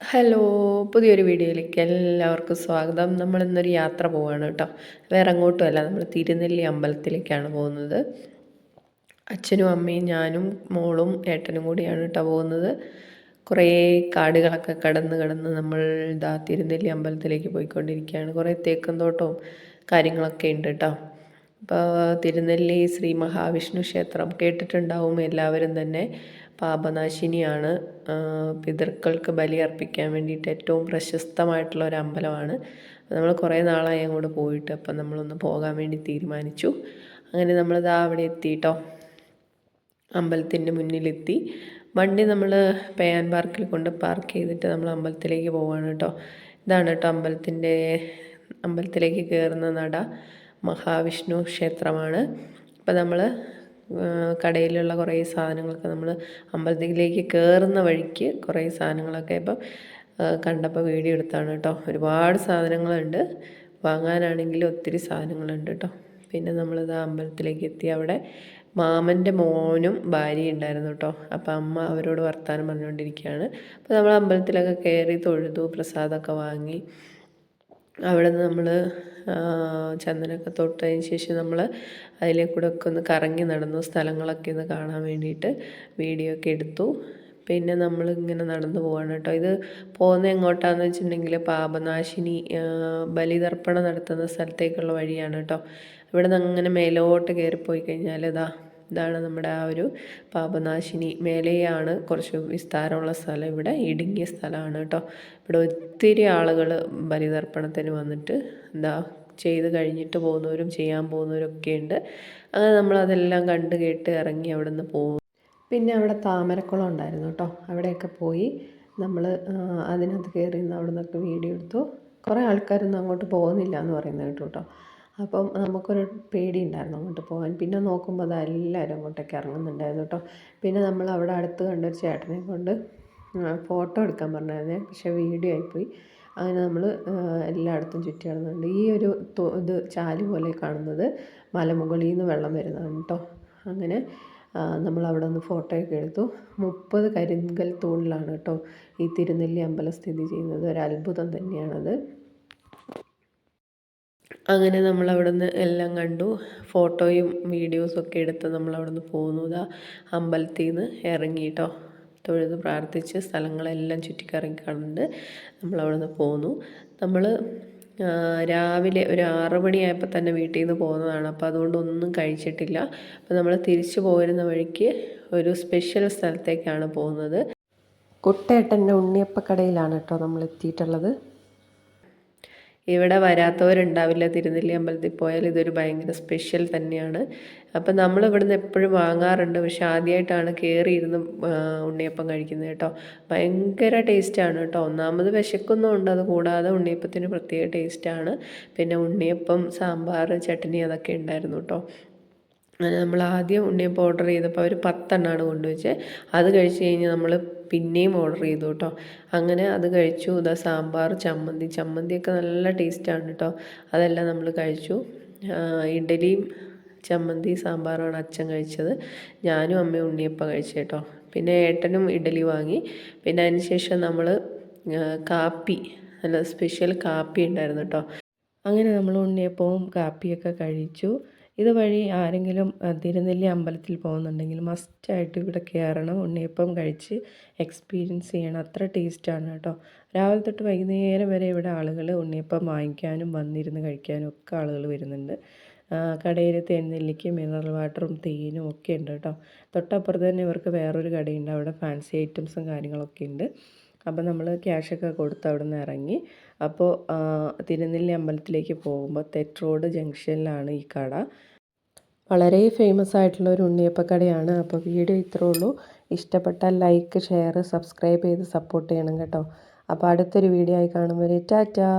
Hello, പുതിയൊരു വീഡിയോയിലേക്ക് എല്ലാവർക്കും സ്വാഗതം. നമ്മളിന്നൊരു യാത്ര പോവാണ് കേട്ടോ. വേറെ അങ്ങോട്ടുമല്ല, നമ്മൾ തിരുനെല്ലി അമ്പലത്തിലേക്കാണ് പോകുന്നത്. അച്ഛനും അമ്മയും ഞാനും മോളും ഏട്ടനും കൂടിയാണ് കേട്ടോ പോകുന്നത്. കുറേ കാടുകളൊക്കെ കടന്ന് നമ്മൾ തിരുനെല്ലി അമ്പലത്തിലേക്ക് പോയിക്കൊണ്ടിരിക്കുകയാണ്. കുറേ തേക്കും തോട്ടവും കാര്യങ്ങളൊക്കെ ഉണ്ട് കേട്ടോ. അപ്പോൾ തിരുനെല്ലി ശ്രീ മഹാവിഷ്ണു ക്ഷേത്രം കേട്ടിട്ടുണ്ടാവും എല്ലാവരും തന്നെ. പാപനാശിനിയാണ്. പിതൃക്കൾക്ക് ബലിയർപ്പിക്കാൻ വേണ്ടിയിട്ട് ഏറ്റവും പ്രശസ്തമായിട്ടുള്ള ഒരു അമ്പലമാണ്. നമ്മൾ കുറേ നാളായി അങ്ങോട്ട് പോയിട്ട്, അപ്പം നമ്മളൊന്ന് പോകാൻ വേണ്ടി തീരുമാനിച്ചു. അങ്ങനെ നമ്മളിതാ അവിടെ എത്തിയിട്ടോ. അമ്പലത്തിൻ്റെ മുന്നിലെത്തി. വണ്ടി നമ്മൾ പേയാൻ പാർക്കിൽ കൊണ്ട് പാർക്ക് ചെയ്തിട്ട് നമ്മൾ അമ്പലത്തിലേക്ക് പോവുകയാണ് കേട്ടോ. ഇതാണ് കേട്ടോ അമ്പലത്തിലേക്ക് കയറുന്ന നട. മഹാവിഷ്ണു ക്ഷേത്രമാണ്. അപ്പം നമ്മൾ കടയിലുള്ള കുറേ സാധനങ്ങളൊക്കെ നമ്മൾ അമ്പലത്തിലേക്ക് കയറുന്ന വഴിക്ക് കുറേ സാധനങ്ങളൊക്കെ ഇപ്പം കണ്ടപ്പോൾ വീഡിയോ എടുത്താണ് കേട്ടോ. ഒരുപാട് സാധനങ്ങളുണ്ട്, വാങ്ങാനാണെങ്കിൽ ഒത്തിരി സാധനങ്ങളുണ്ട് കേട്ടോ. പിന്നെ നമ്മളിത് അമ്പലത്തിലേക്ക് എത്തി. അവിടെ മാമൻ്റെ മോനും ഭാര്യയും ഉണ്ടായിരുന്നു കേട്ടോ. അപ്പം അമ്മ അവരോട് വർത്തമാനം പറഞ്ഞുകൊണ്ടിരിക്കുകയാണ്. അപ്പോൾ നമ്മൾ അമ്പലത്തിലൊക്കെ കയറി തൊഴുതു, പ്രസാദമൊക്കെ വാങ്ങി. അവിടെ നിന്ന് നമ്മൾ ചന്ദനമൊക്കെ തൊട്ടതിന് ശേഷം നമ്മൾ അതിലെ കൂടെ ഒക്കെ ഒന്ന് കറങ്ങി നടന്നു, സ്ഥലങ്ങളൊക്കെ ഒന്ന് കാണാൻ വേണ്ടിയിട്ട് വീഡിയോ ഒക്കെ എടുത്തു. പിന്നെ നമ്മളിങ്ങനെ നടന്നു പോവാണ് കേട്ടോ. ഇത് പോകുന്നത് എങ്ങോട്ടാണെന്ന് വെച്ചിട്ടുണ്ടെങ്കിൽ പാപനാശിനി ബലിതർപ്പണം നടത്തുന്ന സ്ഥലത്തേക്കുള്ള വഴിയാണ് കേട്ടോ. ഇവിടെ നിന്ന് അങ്ങനെ മേലോട്ട് കയറിപ്പോയി കഴിഞ്ഞാൽ ഇതാണ് നമ്മുടെ ആ ഒരു പാപനാശിനി. മേലെയാണ് കുറച്ച് വിസ്താരമുള്ള സ്ഥലം. ഇവിടെ ഇടുങ്ങിയ സ്ഥലമാണ് കേട്ടോ. ഇവിടെ ഒത്തിരി ആളുകൾ ബലിതർപ്പണത്തിന് വന്നിട്ട് ചെയ്ത് കഴിഞ്ഞിട്ട് പോകുന്നവരും ചെയ്യാൻ പോകുന്നവരൊക്കെ ഉണ്ട്. അങ്ങനെ നമ്മളതെല്ലാം കണ്ട് കേട്ട് ഇറങ്ങി അവിടെ നിന്ന് പോകും. പിന്നെ അവിടെ താമരക്കുളം ഉണ്ടായിരുന്നു കേട്ടോ. അവിടെയൊക്കെ പോയി നമ്മൾ അതിനകത്ത് കയറി അവിടെ നിന്നൊക്കെ വീഡിയോ എടുത്തു. കുറേ ആൾക്കാരൊന്നും അങ്ങോട്ട് പോകുന്നില്ല എന്ന് പറയുന്നത് കേട്ടോ കേട്ടോ. അപ്പം നമുക്കൊരു പേടി ഉണ്ടായിരുന്നു അങ്ങോട്ട് പോകാൻ. പിന്നെ നോക്കുമ്പോൾ അതെല്ലാവരും അങ്ങോട്ടേക്ക് ഇറങ്ങുന്നുണ്ടായിരുന്നു കേട്ടോ. പിന്നെ നമ്മൾ അവിടെ അടുത്ത് കണ്ടൊരു ചേട്ടനെ കൊണ്ട് ഫോട്ടോ എടുക്കാൻ പറഞ്ഞായിരുന്നേ, പക്ഷേ വീഡിയോ ആയിപ്പോയി. അങ്ങനെ നമ്മൾ എല്ലായിടത്തും ചുറ്റി നടന്നുണ്ട്. ഈ ഒരു ഇത് ചാല് പോലെ കാണുന്നത് മലമുകളിൽ നിന്ന് വെള്ളം വരുന്നതാണ് കേട്ടോ. അങ്ങനെ നമ്മൾ അവിടെ നിന്ന് ഫോട്ടോയൊക്കെ എടുത്തു. 30 കരിങ്കൽ തൂണിലാണ് കേട്ടോ ഈ തിരുനെല്ലി അമ്പലം സ്ഥിതി ചെയ്യുന്നത്. ഒരു അത്ഭുതം തന്നെയാണത്. അങ്ങനെ നമ്മളവിടെ നിന്ന് എല്ലാം കണ്ടു, ഫോട്ടോയും വീഡിയോസും ഒക്കെ എടുത്ത് നമ്മളവിടെ നിന്ന് പോന്നു. അമ്പലത്തിൽ നിന്ന് ഇറങ്ങി കേട്ടോ. തൊഴുത് പ്രാർത്ഥിച്ച് സ്ഥലങ്ങളെല്ലാം ചുറ്റിക്കറങ്ങി കണ്ട് നമ്മളവിടെ നിന്ന് പോന്നു. നമ്മൾ രാവിലെ ഒരു 6 മണിയായപ്പോൾ തന്നെ വീട്ടിൽ നിന്ന് പോകുന്നതാണ്. അപ്പോൾ അതുകൊണ്ടൊന്നും കഴിച്ചിട്ടില്ല. അപ്പോൾ നമ്മൾ തിരിച്ചു പോരുന്ന വഴിക്ക് ഒരു സ്പെഷ്യൽ സ്ഥലത്തേക്കാണ് പോകുന്നത്. കുട്ടേട്ടൻ്റെ ഉണ്ണിയപ്പക്കടയിലാണ് കേട്ടോ നമ്മൾ എത്തിയിട്ടുള്ളത്. ഇവിടെ വരാത്തവരുണ്ടാവില്ല. തിരുനെല്ലി അമ്പലത്തിൽ പോയാൽ ഇതൊരു ഭയങ്കര സ്പെഷ്യൽ തന്നെയാണ്. അപ്പം നമ്മൾ ഇവിടുന്ന് എപ്പോഴും വാങ്ങാറുണ്ട്, പക്ഷെ ആദ്യമായിട്ടാണ് കയറിയിരുന്ന് ഉണ്ണിയപ്പം കഴിക്കുന്നത് കേട്ടോ. ഭയങ്കര ടേസ്റ്റാണ് കേട്ടോ. ഒന്നാമത് വിശക്കുന്നുണ്ട്, അത് കൂടാതെ ഉണ്ണിയപ്പത്തിന് പ്രത്യേക ടേസ്റ്റാണ്. പിന്നെ ഉണ്ണിയപ്പം, സാമ്പാർ, ചട്നി അതൊക്കെ ഉണ്ടായിരുന്നു കേട്ടോ. അങ്ങനെ നമ്മൾ ആദ്യം ഉണ്ണിയപ്പം ഓർഡർ ചെയ്തപ്പോൾ അവർ 10 എണ്ണമാണ് കൊണ്ടുവച്ചത്. അത് കഴിച്ച് കഴിഞ്ഞ് നമ്മൾ പിന്നെയും ഓർഡർ ചെയ്തു കേട്ടോ. അങ്ങനെ അത് കഴിച്ചു. സാമ്പാർ, ചമ്മന്തിയൊക്കെ നല്ല ടേസ്റ്റാണ് കേട്ടോ. അതെല്ലാം നമ്മൾ കഴിച്ചു. ഇഡലിയും ചമ്മന്തി സാമ്പാറുമാണ് അച്ഛൻ കഴിച്ചത്. ഞാനും അമ്മയും ഉണ്ണിയപ്പം കഴിച്ചു കേട്ടോ. പിന്നെ ഏട്ടനും ഇഡലി വാങ്ങി. പിന്നെ അതിന് ശേഷം നമ്മൾ കാപ്പി, നല്ല സ്പെഷ്യൽ കാപ്പി ഉണ്ടായിരുന്നു കേട്ടോ. അങ്ങനെ നമ്മൾ ഉണ്ണിയപ്പവും കാപ്പിയൊക്കെ കഴിച്ചു. ഇതുവഴി ആരെങ്കിലും തിരുനെല്ലി അമ്പലത്തിൽ പോകുന്നുണ്ടെങ്കിൽ മസ്റ്റായിട്ട് ഇവിടെ കയറണം, ഉണ്ണിയപ്പം കഴിച്ച് എക്സ്പീരിയൻസ് ചെയ്യണം. അത്ര ടേസ്റ്റാണ് കേട്ടോ. രാവിലെ തൊട്ട് വൈകുന്നേരം വരെ ഇവിടെ ആളുകൾ ഉണ്ണിയപ്പം വാങ്ങിക്കാനും വന്നിരുന്ന് കഴിക്കാനും ഒക്കെ ആളുകൾ വരുന്നുണ്ട്. കടയിൽ തേൻനെല്ലിക്ക് മിനറൽ വാട്ടറും തേനും ഒക്കെ ഉണ്ട് കേട്ടോ. തൊട്ടപ്പുറത്ത് തന്നെ ഇവർക്ക് വേറൊരു കടയുണ്ട്, അവിടെ ഫാൻസി ഐറ്റംസും കാര്യങ്ങളൊക്കെ ഉണ്ട്. അപ്പോൾ നമ്മൾ ക്യാഷൊക്കെ കൊടുത്ത് അവിടെ നിന്ന് ഇറങ്ങി. അപ്പോൾ തിരുനെല്ലി അമ്പലത്തിലേക്ക് പോകുമ്പോൾ തെറ്റ് റോഡ് ജംഗ്ഷനിലാണ് ഈ കട. വളരെ ഫേമസ് ആയിട്ടുള്ള ഒരു ഉണ്ണിയപ്പക്കടയാണ്. അപ്പോൾ വീഡിയോ ഇത്രേ ഉള്ളൂ. ഇഷ്ടപ്പെട്ടാൽ ലൈക്ക്, ഷെയർ, സബ്സ്ക്രൈബ് ചെയ്ത് സപ്പോർട്ട് ചെയ്യണം കേട്ടോ. അപ്പോൾ അടുത്തൊരു വീഡിയോ ആയി കാണും വരെ ടാറ്റാ.